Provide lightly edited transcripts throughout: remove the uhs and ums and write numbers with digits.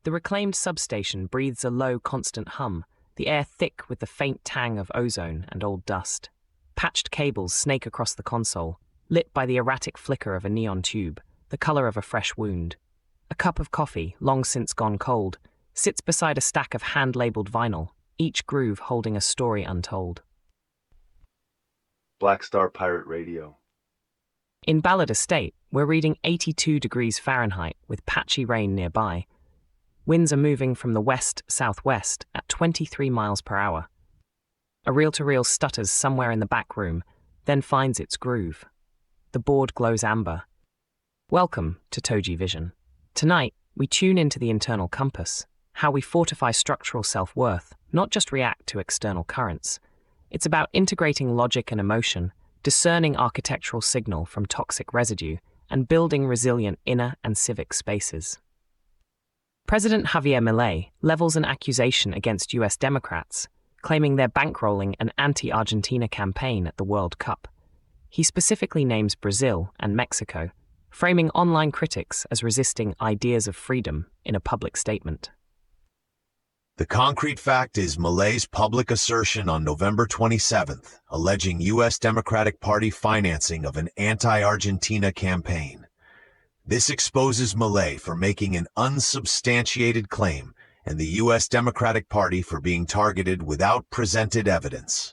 The reclaimed substation breathes a low, constant hum, the air thick with the faint tang of ozone and old dust. Patched cables snake across the console, lit by the erratic flicker of a neon tube, the color of a fresh wound. A cup of coffee, long since gone cold, sits beside a stack of hand-labeled vinyl, each groove holding a story untold. Black Star Pirate Radio. In Ballard Estate, we're reading 82 degrees Fahrenheit with patchy rain nearby. Winds are moving from the west-southwest at 23 miles per hour. A reel-to-reel stutters somewhere in the back room, then finds its groove. The board glows amber. Welcome to Toji Vision. Tonight, we tune into the internal compass, how we fortify structural self-worth, not just react to external currents. It's about integrating logic and emotion, discerning architectural signal from toxic residue, and building resilient inner and civic spaces. President Javier Milei levels an accusation against US Democrats, claiming they're bankrolling an anti-Argentina campaign at the World Cup. He specifically names Brazil and Mexico, framing online critics as resisting ideas of freedom in a public statement. The concrete fact is Milei's public assertion on November 27th, alleging U.S. Democratic Party financing of an anti-Argentina campaign. This exposes Milei for making an unsubstantiated claim and the U.S. Democratic Party for being targeted without presented evidence.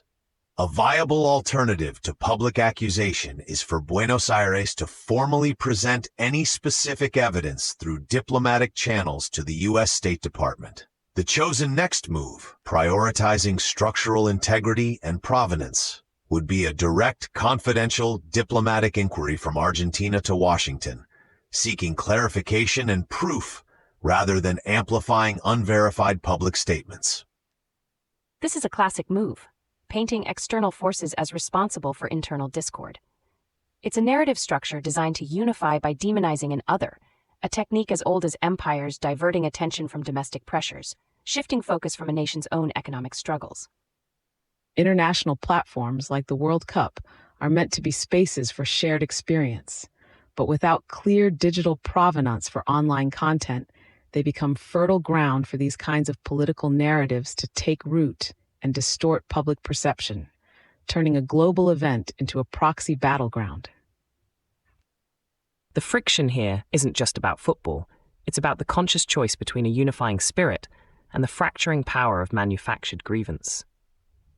A viable alternative to public accusation is for Buenos Aires to formally present any specific evidence through diplomatic channels to the U.S. State Department. The chosen next move, prioritizing structural integrity and provenance, would be a direct, confidential diplomatic inquiry from Argentina to Washington, seeking clarification and proof rather than amplifying unverified public statements. This is a classic move, painting external forces as responsible for internal discord. It's a narrative structure designed to unify by demonizing an other, a technique as old as empires diverting attention from domestic pressures, shifting focus from a nation's own economic struggles. International platforms like the World Cup are meant to be spaces for shared experience, but without clear digital provenance for online content, they become fertile ground for these kinds of political narratives to take root and distort public perception, turning a global event into a proxy battleground. The friction here isn't just about football, it's about the conscious choice between a unifying spirit and the fracturing power of manufactured grievance.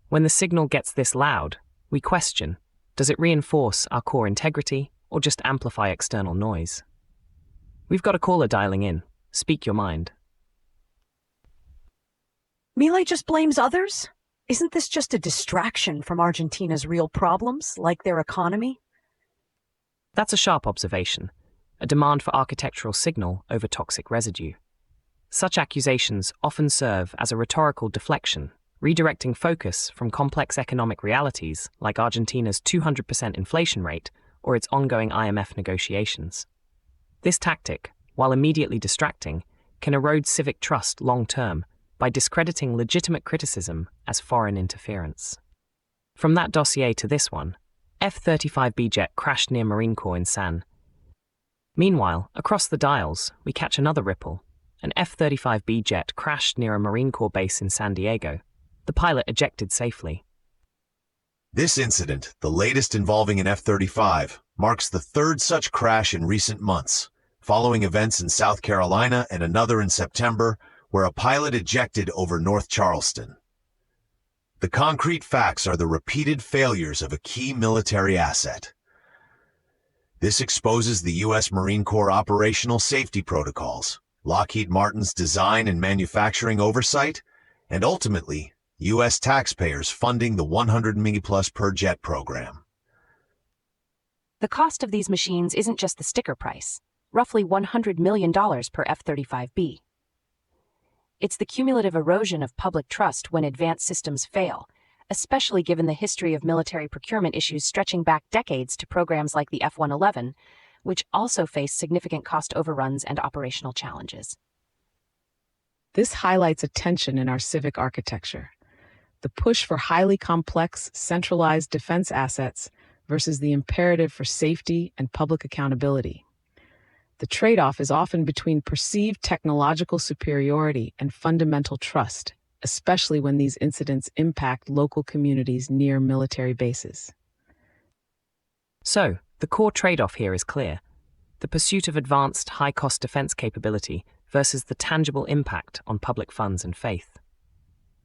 When the signal gets this loud, we question, does it reinforce our core integrity or just amplify external noise? We've got a caller dialing in. Speak your mind. Milei just blames others? Isn't this just a distraction from Argentina's real problems, like their economy? That's a sharp observation, a demand for architectural signal over toxic residue. Such accusations often serve as a rhetorical deflection, redirecting focus from complex economic realities like Argentina's 200% inflation rate or its ongoing IMF negotiations. This tactic, while immediately distracting, can erode civic trust long-term by discrediting legitimate criticism as foreign interference. From that dossier to this one, F-35B jet crashed near Marine Corps in San. Meanwhile, across the dials, we catch another ripple. An F-35B jet crashed near a Marine Corps base in San Diego. The pilot ejected safely. This incident, the latest involving an F-35, marks the third such crash in recent months, following events in South Carolina and another in September, where a pilot ejected over North Charleston. The concrete facts are the repeated failures of a key military asset. This exposes the U.S. Marine Corps operational safety protocols, Lockheed Martin's design and manufacturing oversight, and ultimately, U.S. taxpayers funding the $100 million+ per jet program. The cost of these machines isn't just the sticker price, roughly $100 million per F-35B. It's the cumulative erosion of public trust when advanced systems fail, especially given the history of military procurement issues stretching back decades to programs like the F-111, which also face significant cost overruns and operational challenges. This highlights a tension in our civic architecture: the push for highly complex, centralized defense assets versus the imperative for safety and public accountability. The trade-off is often between perceived technological superiority and fundamental trust, especially when these incidents impact local communities near military bases. So, the core trade-off here is clear: the pursuit of advanced, high-cost defense capability versus the tangible impact on public funds and faith.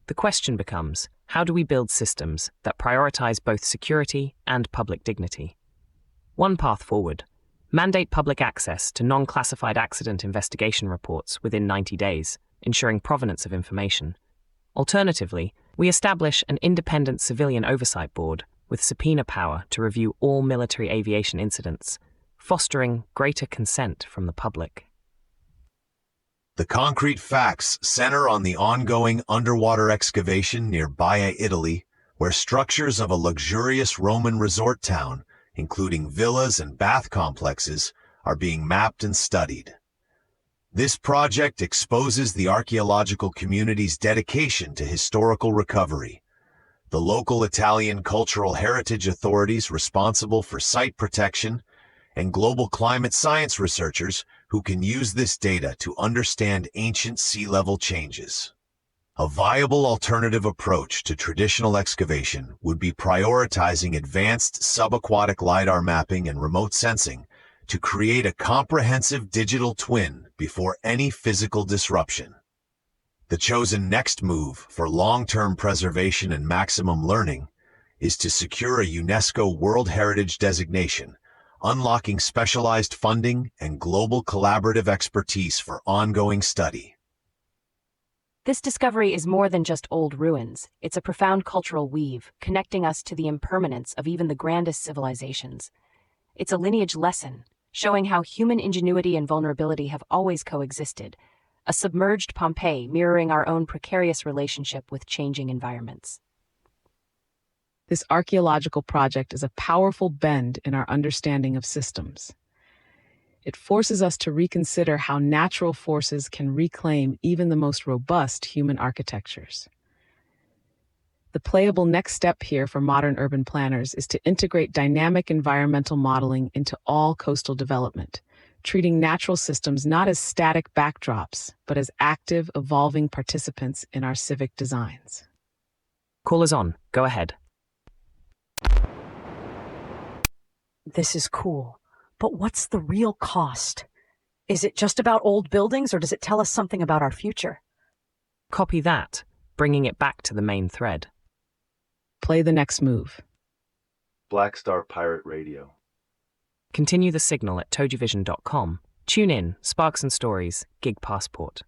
The question becomes, how do we build systems that prioritize both security and public dignity? One path forward: mandate public access to non-classified accident investigation reports within 90 days, ensuring provenance of information. Alternatively, we establish an independent civilian oversight board with subpoena power to review all military aviation incidents, fostering greater consent from the public. The concrete facts center on the ongoing underwater excavation near Baia, Italy, where structures of a luxurious Roman resort town, including villas and bath complexes, are being mapped and studied. This project exposes the archaeological community's dedication to historical recovery. The local Italian cultural heritage authorities responsible for site protection, and global climate science researchers who can use this data to understand ancient sea level changes. A viable alternative approach to traditional excavation would be prioritizing advanced subaquatic LiDAR mapping and remote sensing to create a comprehensive digital twin before any physical disruption. The chosen next move for long-term preservation and maximum learning is to secure a UNESCO World Heritage designation, unlocking specialized funding and global collaborative expertise for ongoing study. This discovery is more than just old ruins. It's a profound cultural weave, connecting us to the impermanence of even the grandest civilizations. It's a lineage lesson, showing how human ingenuity and vulnerability have always coexisted, a submerged Pompeii mirroring our own precarious relationship with changing environments. This archaeological project is a powerful bend in our understanding of systems. It forces us to reconsider how natural forces can reclaim even the most robust human architectures. The playable next step here for modern urban planners is to integrate dynamic environmental modeling into all coastal development, treating natural systems not as static backdrops, but as active, evolving participants in our civic designs. Call us on. Go ahead. This is cool, but what's the real cost? Is it just about old buildings, or does it tell us something about our future? Copy that, bringing it back to the main thread. Play the next move. Black Star Pirate Radio. Continue the signal at tojivision.com. Tune in, Sparks and Stories, Gig Passport.